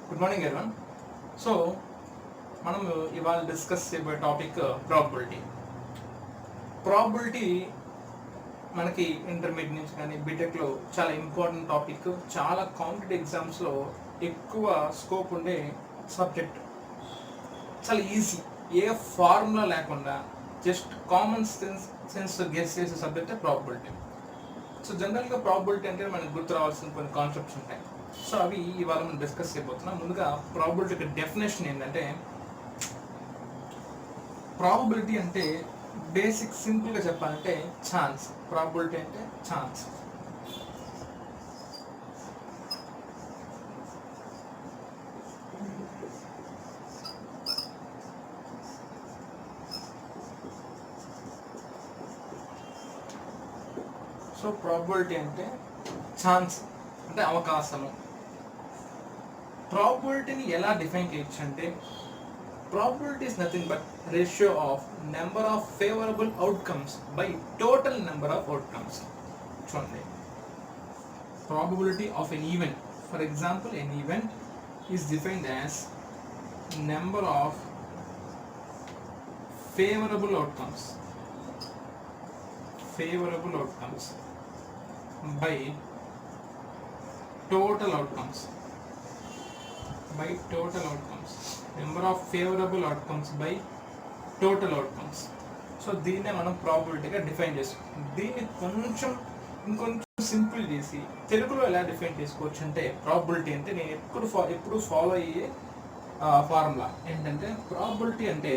Good morning everyone. So మనం ఇవాళ discuss చేయబోయే టాపిక్ ప్రాబబిలిటీ. ప్రాబబిలిటీ మనకి ఇంటర్మీడియట్ నుంచి కానీ బీటెక్లో చాలా ఇంపార్టెంట్ టాపిక్, చాలా కాంపిటేటివ్ ఎగ్జామ్స్లో ఎక్కువ స్కోప్ ఉండే సబ్జెక్ట్. చాలా ఈజీ, ఏ ఫార్ములా లేకుండా జస్ట్ కామన్ సెన్స్ గెస్ చేసే సబ్జెక్టే ప్రాబబిలిటీ. సో జనరల్గా ప్రాబబిలిటీ అంటే మనకు గుర్తు రావాల్సిన కొన్ని కాన్సెప్ట్స్ ఉంటాయి. సో అవి ఇవాళ మనం డిస్కస్ చేయబోతున్నాం. ముందుగా ప్రాబబిలిటీకి డెఫినేషన్ ఏంటంటే, ప్రాబబిలిటీ అంటే బేసిక్ సింపుల్గా చెప్పాలంటే ఛాన్స్. ప్రాబబిలిటీ అంటే ఛాన్స్. సో ప్రాబబిలిటీ అంటే ఛాన్స్ అంటే అవకాశము. ప్రాబబిలిటీని ఎలా డిఫైన్ చేయొచ్చు అంటే, probability is nothing but ratio of number of favorable outcomes by total number of outcomes. చూడండి, probability of an event, for example an event is defined as number of favorable outcomes by total outcomes. Number of favorable outcomes by total outcomes. So దీన్నే మనం ప్రాబబిలిటీగా define చేసుకుంటాం. దీన్ని ఇంకొంచెం simple చేసి తెలుగులో ఎలా define చేసుకోవచ్చు అంటే, ప్రాబబిలిటీ అంటే నేను ఎప్పుడు ఫాలో అయ్యే ఫార్ములా ఏంటంటే, ప్రాబబిలిటీ అంటే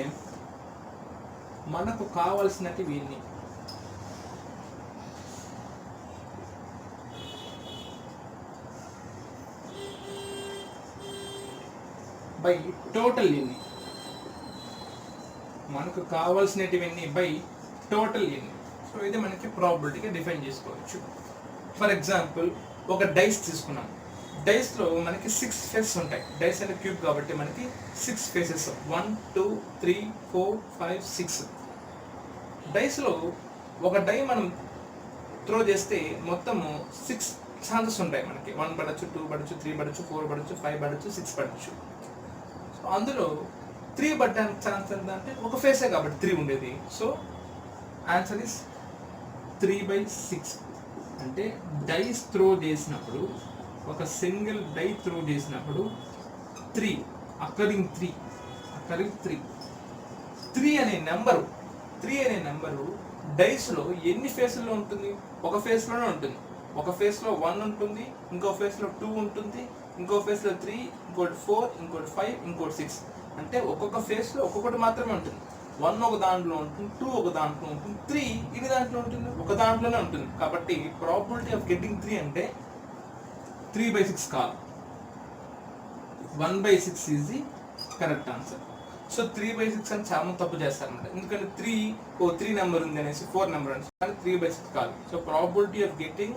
మనకు కావాల్సినవి వీన్ని బై టోటల్ ఎన్ని, మనకు కావాల్సినటివన్నీ బై టోటల్ ఎన్ని. సో ఇది మనకి ప్రాబబిలిటీగా డిఫైన్ చేసుకోవచ్చు. ఫర్ ఎగ్జాంపుల్ ఒక డైస్ తీసుకున్నాం. డైస్లో మనకి 6 ఫేసెస్ ఉంటాయి. డైస్ అంటే క్యూబ్ కాబట్టి మనకి 6 ఫేసెస్, 1 2 3 4 5 6. డైస్లో ఒక డై మనం త్రో చేస్తే మొత్తము 6 ఛాన్సెస్ ఉంటాయి మనకి. 1 పడచ్చు, 2 పడచ్చు, 3 పడచ్చు, 4 పడచ్చు, 5 పడచ్చు, 6 పడచ్చు. అందులో 3 పడడానికి ఛాన్స్ ఎంత అంటే ఒక ఫేసే కాబట్టి 3 ఉండేది. So answer is 3/6. అంటే డైస్ త్రో చేసినప్పుడు, ఒక సింగిల్ డై త్రో చేసినప్పుడు 3 అక్కరింగ్ 3 అనే నెంబరు డైస్లో ఎన్ని ఫేస్లో ఉంటుంది? ఒక ఫేస్లోనే ఉంటుంది. ఒక ఫేస్లో 1 ఉంటుంది, ఇంకో ఫేస్లో 2 ఉంటుంది, ఇంకో ఫేస్లో 3, ఇంకోటి 4, ఇంకోటి 5, ఇంకోటి 6. అంటే ఒక్కొక్క ఫేస్లో ఒక్కొక్కటి మాత్రమే ఉంటుంది. 1 ఒక దాంట్లో ఉంటుంది, 2 ఒక దాంట్లో ఉంటుంది, 3 ఇది దాంట్లో ఉంటుంది, ఒక దాంట్లోనే ఉంటుంది. కాబట్టి ప్రాబబిలిటీ ఆఫ్ గెట్టింగ్ 3 అంటే 3/6 కాదు, 1/6 is the correct answer. So 3/6 అని చాలా తప్పు చేస్తారన్నమాట. ఎందుకంటే 3 నెంబర్ ఉంది అనేసి 4 నెంబర్ అని, కానీ 3/6 కాదు. సో ప్రాబబిలిటీ ఆఫ్ గెట్టింగ్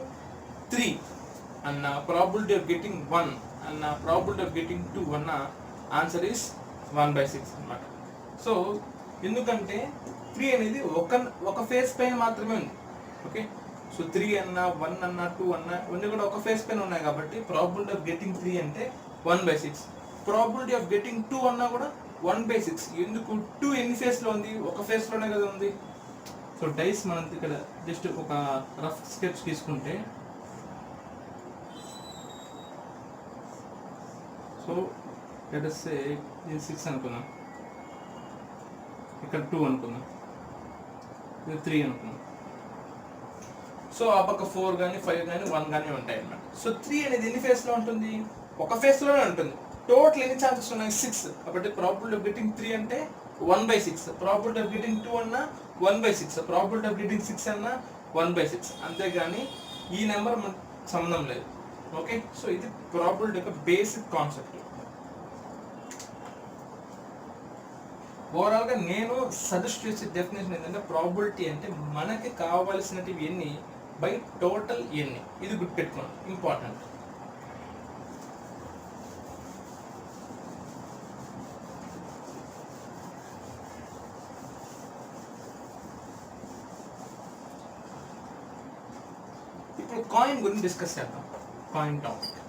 3 అన్న, ప్రాబబిలిటీ ఆఫ్ గెట్టింగ్ 1 అన్న, ప్రాబబిలిటీ ఆఫ్ గెట్టింగ్ 2 అన్న ఆన్సర్ ఈస్ 1/6 అన్నమాట. సో ఎందుకంటే 3 అనేది ఒక ఫేస్ పైన మాత్రమే ఉంది. ఓకే, సో 3 అన్న, 1 అన్న, 2 అన్న ఇవన్నీ కూడా ఒక ఫేస్ పైన ఉన్నాయి కాబట్టి ప్రాబబిలిటీ ఆఫ్ గెట్టింగ్ 3 అంటే 1/6. ప్రాబబిలిటీ ఆఫ్ గెట్టింగ్ 2 అన్నా కూడా 1/6. ఎందుకు? 2 ఎన్ని ఫేస్లో ఉంది? ఒక ఫేస్లోనే కదా ఉంది. సో డైస్ మనం ఇక్కడ జస్ట్ ఒక రఫ్ స్కెచ్ తీసుకుంటే, సో లెట్ us say ఇది 6 అనుకుందాం, ఇక్కడ 2 అనుకుందాం, ఇది 3 అనుకుందాం. సో ఆ పక్క 4 కానీ 5 కానీ 1 కానీ ఉంటాయి అన్నమాట. సో 3 అనేది ఎన్ని ఫేస్లో ఉంటుంది? ఒక ఫేస్లోనే ఉంటుంది. టోటల్ ఎన్ని ఛాన్సెస్ ఉన్నాయి? 6. కాబట్టి ప్రాబబిలిటీ ఆఫ్ గెట్టింగ్ 3 అంటే 1/6. ప్రాబబిలిటీ ఆఫ్ గెట్టింగ్ 2 అన్నా 1/6. ప్రాబబిలిటీ ఆఫ్ గెట్టింగ్ 6 అన్నా 1/6. అంతేగాని ఈ నెంబర్ మనకు సంబంధం లేదు. ఓకే, సో ఇది ప్రాబబిలిటీ యొక్క బేసిక్ కాన్సెప్ట్. ఓవరాల్గా నేను సజెస్ట్ చేసే డెఫినేషన్ ఏంటంటే, ప్రాబబిలిటీ అంటే మనకి కావాల్సినవి ఎన్ని బై టోటల్ ఎన్ని. ఇది గుర్తుపెట్టుకోండి, ఇంపార్టెంట్. ఇప్పుడు కాయిన్ గురించి డిస్కస్ చేద్దాం. Coin topic.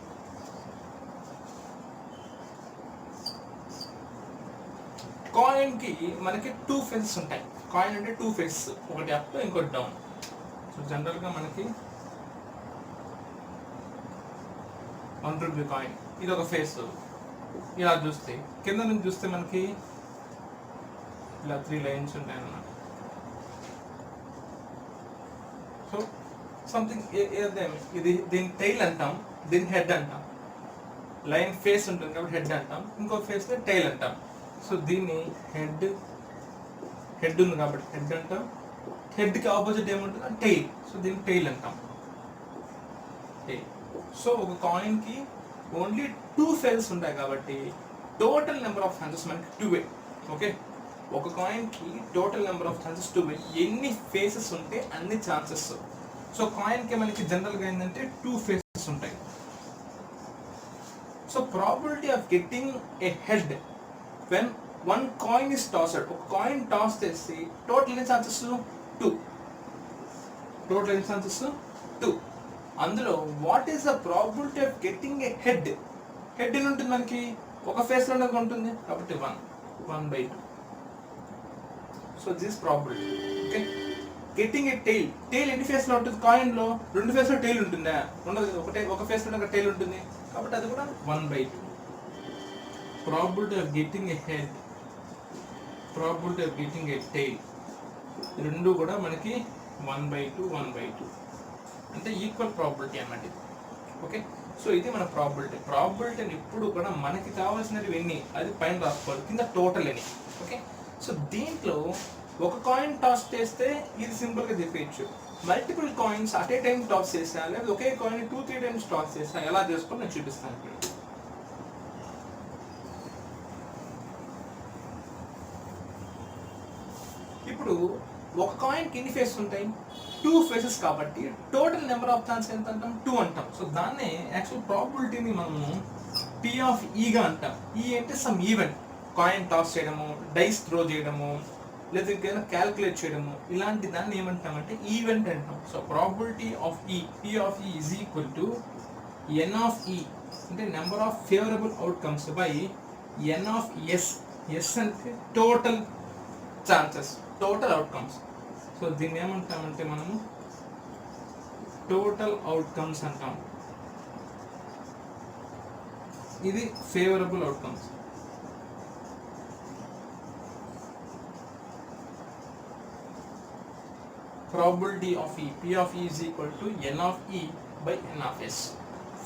కాయిన్కి మనకి 2 ఫేసెస్ ఉంటాయి. కాయిన్ అంటే 2 ఫేసెస్, ఒకటి అప్ ఇంకోటి డౌన్. సో జనరల్గా మనకి 1 రూపీ కాయిన్ ఇది ఒక ఫేస్. ఇలా చూస్తే కింద నుంచి చూస్తే మనకి ఇలా 3 లైన్స్ ఉంటాయి అన్నమాట. సో సంథింగ్ ఇది దీని టైల్ అంటాం, దీని హెడ్ అంటాం. లైన్ ఫేస్ ఉంటుంది కాబట్టి హెడ్ అంటాం, ఇంకో ఫేస్ టైల్ అంటాం. సో దీన్ని హెడ్ ఉంది కాబట్టి హెడ్ అంటాం, హెడ్కి ఆపోజిట్ ఏముంటుంది టైల్. సో దీన్ని టైల్ అంటాం. సో ఒక కాయిన్కి ఓన్లీ 2 ఫేసెస్ ఉంటాయి కాబట్టి టోటల్ నెంబర్ ఆఫ్ ఛాన్సెస్ మనకి 2. ఓకే, ఒక కాయిన్కి టోటల్ నెంబర్ ఆఫ్ ఛాన్సెస్ 2. ఎన్ని ఫేసెస్ ఉంటే అన్ని ఛాన్సెస్. సో కాయిన్కి మనకి జనరల్గా ఏంటంటే 2 ఫేసెస్ ఉంటాయి. So probability of getting a head when 1 coin is tossed. ఒక కాయిన్ టాస్ చేసి టోటల్ ఎన్ని ఛాన్సెస్ 2. టోటల్ ఎన్ని ఛాన్సెస్ 2. అందులో what is the probability of getting a head? Head ఎన్ని ఉంటుంది మనకి? ఒక ఫేస్ లో ఉంటుంది కాబట్టి 1/2. So this probability. Okay, getting a tail. Tail ఎన్ని ఫేస్ లో ఉంటుంది? కాయిన్ లో 2 ఫేస్ లో టైల్ ఉంటుందా? ఉండదు. ఒక ఫేస్ లో టైల్ ఉంటుంది కాబట్టి అది కూడా 1/2. Probability of getting a head, probability of getting a tail, రెండు కూడా మనకి 1/2 అంటే ఈక్వల్ ప్రాబిలిటీ అన్నమాట ఇది. ఓకే, సో ఇది మన ప్రాబిలిటీని ఎప్పుడు కూడా మనకి కావాల్సినవి ఎన్ని అది పైన రాసుకోవాలి, కింద టోటల్ అని. ఓకే, సో దీంట్లో ఒక కాయిన్ టాస్ చేస్తే ఇది సింపుల్గా చెప్పేయచ్చు. Multiple coins at a time toss చేసా, లేదా ఒకే కాయిన్ 2-3 టైమ్స్ టాస్ చేసా, ఎలా చేసుకొని నేను చూపిస్తాను ఇప్పుడు. ఇప్పుడు ఒక కాయిన్కి ఎన్ని ఫేసెస్ ఉంటాయి? 2 ఫేసెస్ కాబట్టి టోటల్ నెంబర్ ఆఫ్ ఛాన్స్ ఎంత అంటాం? 2 అంటాం. సో దాన్నే యాక్చువల్ ప్రాబిలిటీని మనము P/E గా అంటాం. ఈ అంటే సమ్ ఈవెంట్, కాయిన్ టాస్ చేయడము, డైస్ త్రో చేయడము, లేదా ఇంకేదైనా క్యాల్కులేట్ చేయడము, ఇలాంటి దాన్ని ఏమంటామంటే ఈవెంట్ అంటాం. So probability of E, P/E is equal to N/E అంటే number of favourable outcomes by N/S. S అంటే total chances, total outcomes. So దీన్ని ఏమంటామంటే మనము టోటల్ అవుట్కమ్స్ అంటాం. ఇది favourable outcomes. Probability of E, P/E is equal to N/E by N/S.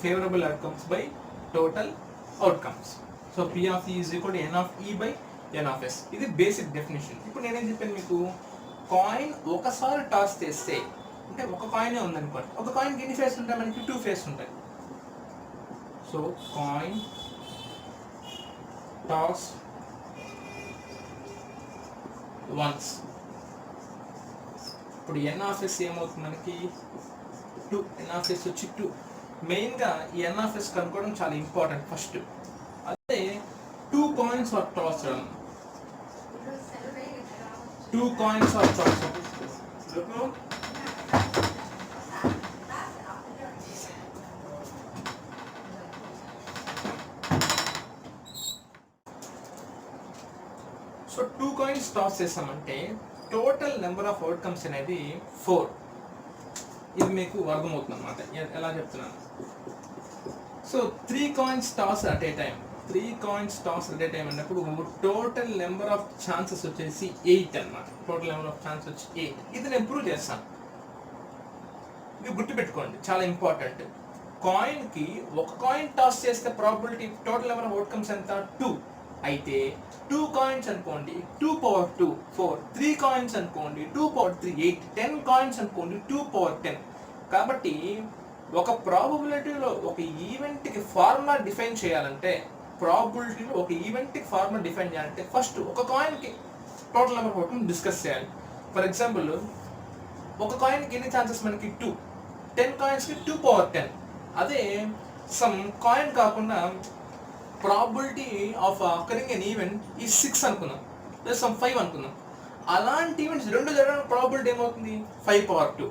Favorable outcomes by total outcomes. So P/E is equal to N/E by N/S. ఇది basic definition. ఇప్పుడు నేనేం చెప్పాను మీకు, కాయిన్ ఒకసారి టాస్ చేస్తే అంటే ఒక కాయినే ఉందనుకోండి, ఒక కాయిన్కి ఎన్ని ఫేస్ ఉంటాయి? మనకి 2 ఫేస్ ఉంటాయి. So coin toss once. ఇప్పుడు N/S ఏమవుతుంది మనకి? 2. N/S వచ్చి 2. మెయిన్గా ఈ N/S కనుక్కోవడం చాలా ఇంపార్టెంట్ ఫస్ట్. అదే 2 coins are toss, 2 coins are toss. So 2 coins toss చేసామంటే టోటల్ నెంబర్ ఆఫ్ అవుట్కమ్స్ అనేది 4. ఇది మీకు అర్థమవుతుంది అన్నమాట ఎలా చెప్తున్నాను. So 3 coins toss at a time, 3 coins toss at a time అన్నప్పుడు టోటల్ నెంబర్ ఆఫ్ ఛాన్సెస్ వచ్చేసి 8 అన్నమాట. టోటల్ నెంబర్ ఆఫ్ ఛాన్సెస్ వచ్చి 8. ఇది నేను ప్రూవ్ చేస్తాను. ఇది గుర్తుపెట్టుకోండి, చాలా ఇంపార్టెంట్. కాయిన్కి ఒక కాయిన్ టాస్ చేస్తే probability total number of outcomes ఎంత? 2. అయితే 2 కాయిన్స్ అనుకోండి 2/2 4, 3 కాయిన్స్ అనుకోండి 2/3 8, 10 కాయిన్స్ అనుకోండి 2/10. కాబట్టి ఒక ప్రాబబిలిటీలో ఒక ఈవెంట్కి ఫార్ములా డిఫైన్ చేయాలంటే, ప్రాబబిలిటీలో ఒక ఈవెంట్కి ఫార్ములా డిఫైన్ చేయాలంటే ఫస్ట్ ఒక కాయిన్కి total number of outcome discuss చేయాలి. ఫర్ ఎగ్జాంపుల్ ఒక కాయిన్కి ఎన్ని ఛాన్సెస్ మనకి? 2. 10 కాయిన్స్కి 2/10. అదే సమ్ కాయిన్ కాకుండా probability of occurring N event ఈ 6 అనుకుందాం, లేదా సమ్ 5 అనుకుందాం. అలాంటి ఈవెంట్స్ 2 జరగడానికి ప్రాబిలిటీ ఏమవుతుంది? 5/2.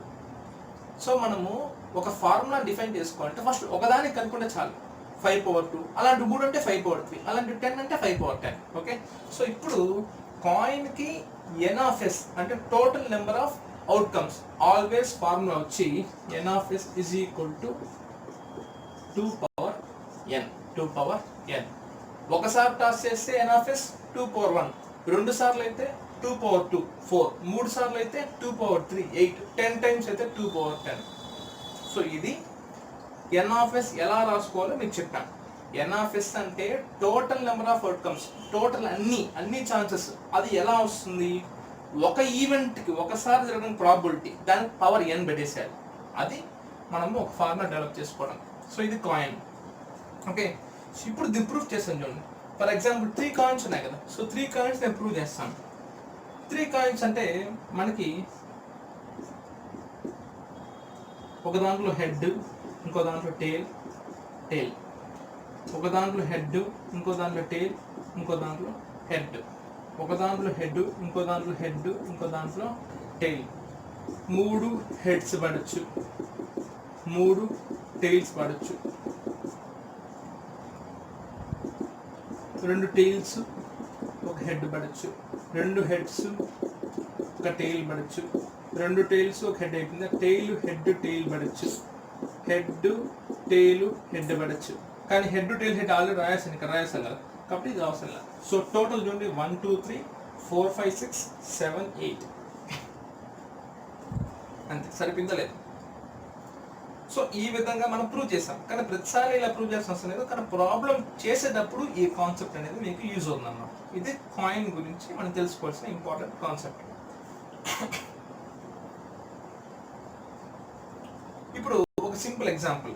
సో మనము ఒక ఫార్ములా డిఫైన్ చేసుకోవాలంటే ఫస్ట్ ఒకదానికి కనుక్కుంటే చాలు. 5/2, అలాంటి 3 అంటే 5/3, అలాంటి 10 అంటే 5/10. ఓకే, సో ఇప్పుడు కాయిన్కి ఎన్ ఆఫ్ ఎస్ అంటే total number of outcomes. Always formula వచ్చి N of S is equal to 2/n. ఒకసారి టాస్ చేస్తే ఎన్ ఆఫ్ ఎస్ 2/1, 2 సార్లు అయితే 2/2, 4, 3 సార్లు అయితే 2/3, 8, 10 టైమ్స్ అయితే 2/10. సో ఇది ఎన్ ఆఫ్ ఎస్ ఎలా రాసుకోవాలో మీకు చెప్పాను. ఎన్ ఆఫ్ ఎస్ అంటే total number of outcomes, total అన్ని ఛాన్సెస్. అది ఎలా వస్తుంది? ఒక ఈవెంట్కి ఒకసారి జరగడం ప్రాబిలిటీ, దానికి పవర్ ఎన్ పెట్టేసేయాలి. అది మనము ఒక ఫార్ములా డెవలప్ చేసుకోవడం. సో ఇది కాయిన్. ఓకే, ఇప్పుడు ఇది ప్రూఫ్ చేస్తాను చూడండి. ఫర్ ఎగ్జాంపుల్ 3 కాయిన్స్ ఉన్నాయి కదా. సో 3 కాయిన్స్ నేను ప్రూవ్ చేస్తాను. 3 కాయిన్స్ అంటే మనకి ఒక దాంట్లో హెడ్, ఇంకో దాంట్లో టేల్, ఒక దాంట్లో హెడ్, ఇంకో దాంట్లో టేల్, ఇంకో దాంట్లో హెడ్, ఒక దాంట్లో హెడ్, ఇంకో దాంట్లో హెడ్, ఇంకో దాంట్లో టేల్. 3 హెడ్స్ పడచ్చు, 3 టైల్స్ పడచ్చు, 2 టైల్స్ ఒక హెడ్ పడచ్చు, 2 హెడ్స్ ఒక టైల్ పడచ్చు, 2 టైల్స్ ఒక హెడ్ అయిపోయింది. టైల్ హెడ్ టైల్ పడచ్చు, హెడ్ టైల్ హెడ్ పడచ్చు. కానీ హెడ్ టైల్ హెడ్ ఆల్రెడీ రాయాల్సింది, ఇక్కడ రాయాల్సాను కదా, కాబట్టి ఇది అవసరం లేదు. సో టోటల్ చూడండి 1 2 3 4 5 6 7 8 అంతే. సరిపోయిందా లేదు? సో ఈ విధంగా మనం ప్రూవ్ చేసాం. కానీ ప్రతిసారి ఇలా ప్రూవ్ చేసిన అవసరం లేదు, కానీ ప్రాబ్లం చేసేటప్పుడు ఈ కాన్సెప్ట్ అనేది మీకు యూజ్ అవుతుంది అన్నమాట. ఇది కాయిన్ గురించి మనం తెలుసుకోవాల్సిన ఇంపార్టెంట్ కాన్సెప్ట్. ఇప్పుడు ఒక సింపుల్ ఎగ్జాంపుల్.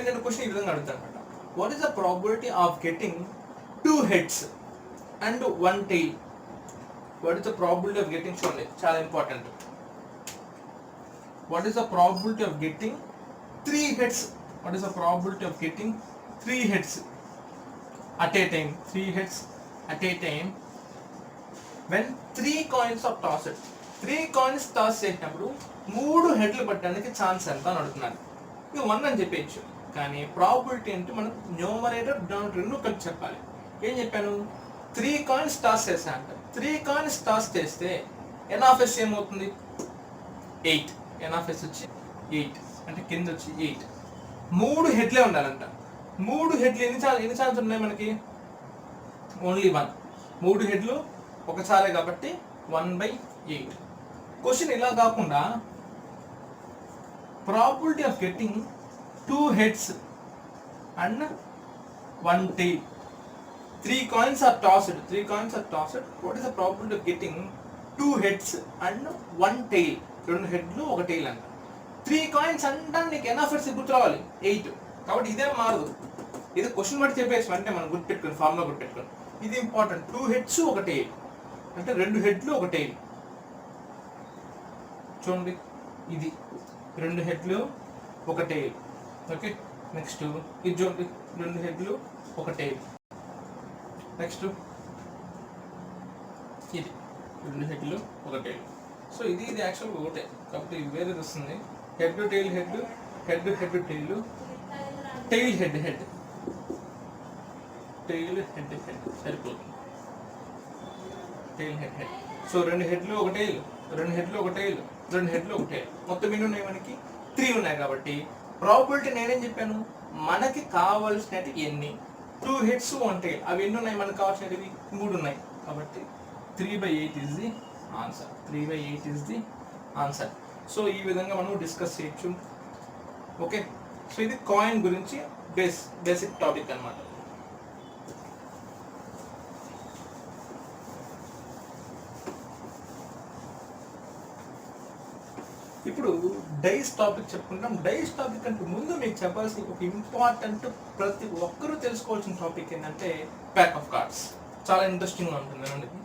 నేను క్వశ్చన్ ఈ విధంగా అడుగుతాను అనమాట. What is the probability of getting 2 heads and 1 tail? What is the probability of getting, చూడండి చాలా important. What is the probability of getting 3 heads? What is the probability of getting 3 heads at a time? 3 heads at a time when 3 coins are tossed. 3 coins toss చేసినప్పుడు 3 హెడ్లు పట్టడానికి chance ఎంత అని అడుగుతున్నాను. ఇక 1 అని చెప్పేయచ్చు, కానీ ప్రాబిలిటీ అంటే మనం న్యూమరేటర్ డినామినేటర్ రెండు కలిపి చెప్పాలి. ఏం చెప్పాను? 3 కాయిన్స్ టాస్ చేసా అంట. 3 కాయిన్స్ టాస్ చేస్తే ఎన్ ఆఫ్ ఎస్ ఏమవుతుంది? 8. ఎన్ ఆఫ్ ఎస్ వచ్చి 8 అంటే కింద వచ్చి 8. 3 హెడ్లే ఉండాలంట. 3 హెడ్లు ఎన్ని ఛాన్స్ ఉన్నాయి మనకి? ఓన్లీ 1. 3 హెడ్లు ఒకసారే కాబట్టి 1/8. క్వశ్చన్ ఇలా కాకుండా probability of getting 2 heads and 1 tail. 3 coins are tossed. 3 coins are tossed. What is the probability of getting 2 heads and 1 tail? 2 హెడ్లు ఒక టైల్ అంట. 3 కాయిన్స్ అంటే నీకు ఎన్ ఆఫ్ ఎస్ గుర్తు రావాలి 8. కాబట్టి ఇదేం మారదు. ఇది క్వశ్చన్ బట్టి చెప్పేసి అంటే మనం గుర్తుపెట్టుకుని ఫార్ములా గుర్తుపెట్టుకుని. ఇది ఇంపార్టెంట్. 2 heads ఒక టైల్ అంటే 2 హెడ్లు ఒక టైల్. చూడండి ఇది 2 హెడ్లు ఒక టైల్. ఓకే, నెక్స్ట్ ఇది చూడండి 2 హెడ్లు ఒక టైల్. నెక్స్ట్ ఇది 2 హెడ్లు ఒక టైల్. సో ఇది యాక్చువల్గా ఒకటే, కాబట్టి వేరేది వస్తుంది. Head tail head, head head tail, tail head head, tail head head సరిపోతుంది. Tail head head. సో 2 హెడ్లు ఒక టైల్, 2 హెడ్లు ఒక టైల్, 2 హెడ్లు ఒక టైల్. మొత్తం ఎన్ని ఉన్నాయి మనకి? 3 ఉన్నాయి. కాబట్టి ప్రాబిలిటీ నేనేం చెప్పాను? మనకి కావాల్సినవి ఎన్ని? 2 heads 1 tail. అవి ఎన్ని ఉన్నాయి మనకు కావాల్సినవి? 3 ఉన్నాయి. కాబట్టి 3/8 is the answer. 3/8 is the answer. So ఈ విధంగా మనం డిస్కస్ చేయొచ్చు. ఓకే, సో ఇది కాయిన్ గురించి బేసిక్ టాపిక్ అన్నమాట. ఇప్పుడు డైస్ టాపిక్ చెప్పుకుంటాం. డైస్ టాపిక్ అంటే ముందు మీకు చెప్పాల్సిన ఒక ఇంపార్టెంట్, ప్రతి ఒక్కరూ తెలుసుకోవాల్సిన టాపిక్ ఏంటంటే ప్యాక్ ఆఫ్ కార్డ్స్. చాలా ఇంట్రెస్టింగ్గా ఉంటుంది.